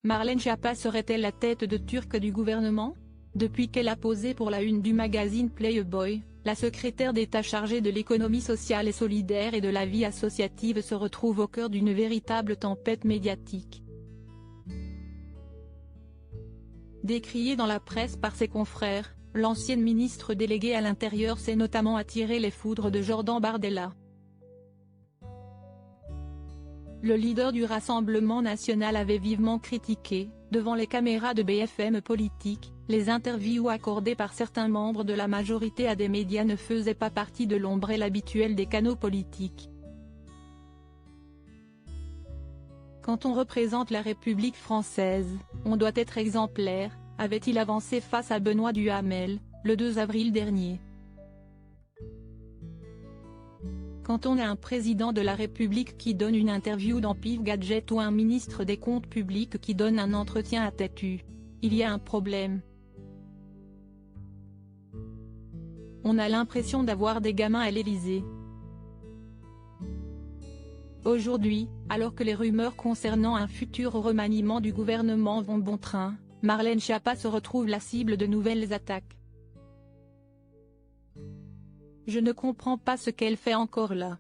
Marlène Schiappa serait-elle la tête de turc du gouvernement? Depuis qu'elle a posé pour la une du magazine Playboy, la secrétaire d'État chargée de l'économie sociale et solidaire et de la vie associative se retrouve au cœur d'une véritable tempête médiatique. Décriée dans la presse par ses confrères, l'ancienne ministre déléguée à l'Intérieur s'est notamment attiré les foudres de Jordan Bardella. Le leader du Rassemblement national avait vivement critiqué, devant les caméras de BFM Politique, les interviews accordées par certains membres de la majorité à des médias ne faisaient pas partie de l'ombrelle habituelle des canaux politiques. Quand on représente la République française, on doit être exemplaire, avait-il avancé face à Benoît Duhamel, le 2 avril dernier. Quand on a un président de la République qui donne une interview dans Pif Gadget ou un ministre des Comptes publics qui donne un entretien à têtu, il y a un problème. On a l'impression d'avoir des gamins à l'Élysée. Aujourd'hui, alors que les rumeurs concernant un futur remaniement du gouvernement vont bon train, Marlène Schiappa se retrouve la cible de nouvelles attaques. Je ne comprends pas ce qu'elle fait encore là.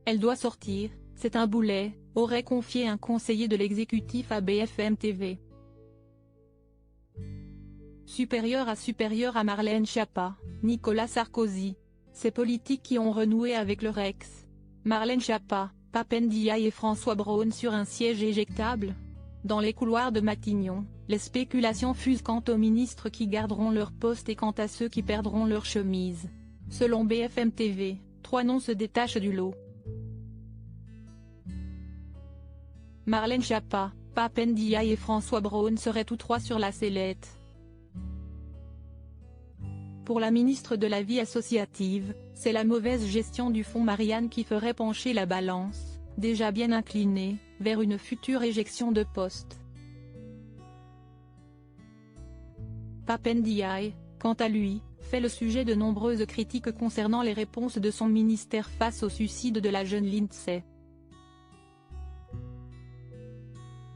Elle doit sortir, c'est un boulet, aurait confié un conseiller de l'exécutif à BFM TV. Supérieur à Marlène Schiappa, Nicolas Sarkozy. Ces politiques qui ont renoué avec le Rex. Marlène Schiappa, Pape Ndiaye et François Braun sur un siège éjectable. Dans les couloirs de Matignon, les spéculations fusent quant aux ministres qui garderont leur poste et quant à ceux qui perdront leur chemise. Selon BFM TV, 3 noms se détachent du lot. Marlène Schiappa, Pape Ndiaye et François Braun seraient tous 3 sur la sellette. Pour la ministre de la Vie associative, c'est la mauvaise gestion du fonds Marianne qui ferait pencher la balance, déjà bien inclinée, vers une future éjection de poste. Pape Ndiaye, quant à lui, fait le sujet de nombreuses critiques concernant les réponses de son ministère face au suicide de la jeune Lindsay.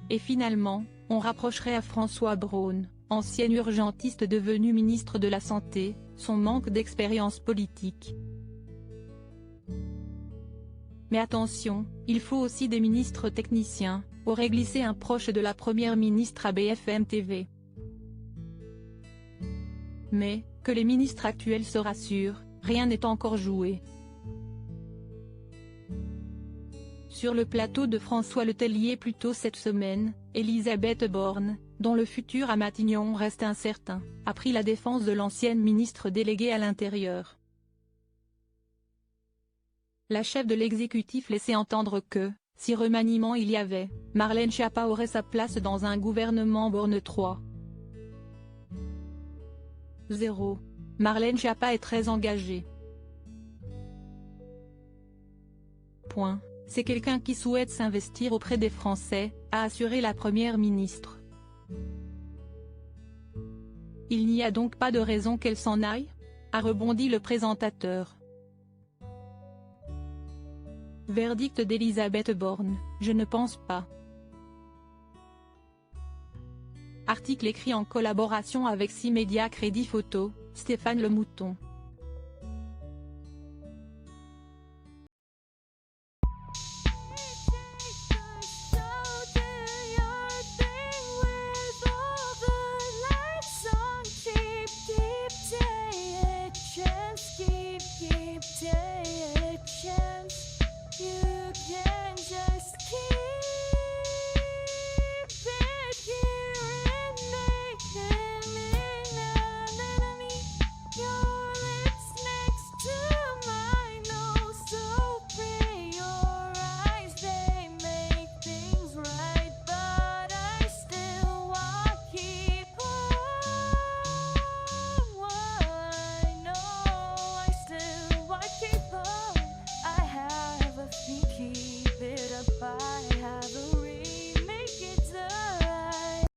Et finalement, on rapprocherait à François Braun, ancien urgentiste devenu ministre de la Santé, son manque d'expérience politique. Mais attention, il faut aussi des ministres techniciens, aurait glissé un proche de la première ministre à BFM TV. Mais, que les ministres actuels se rassurent, rien n'est encore joué. Sur le plateau de François Letellier plus tôt cette semaine, Elisabeth Borne, dont le futur à Matignon reste incertain, a pris la défense de l'ancienne ministre déléguée à l'Intérieur. La chef de l'exécutif laissait entendre que, si remaniement il y avait, Marlène Schiappa aurait sa place dans un gouvernement Borne 3. 0. Marlène Schiappa est très engagée. Point. C'est quelqu'un qui souhaite s'investir auprès des Français, a assuré la première ministre. Il n'y a donc pas de raison qu'elle s'en aille, a rebondi le présentateur. Verdict d'Elisabeth Borne, je ne pense pas. Article écrit en collaboration avec 6 médias Crédit Photo, Stéphane Le Mouton.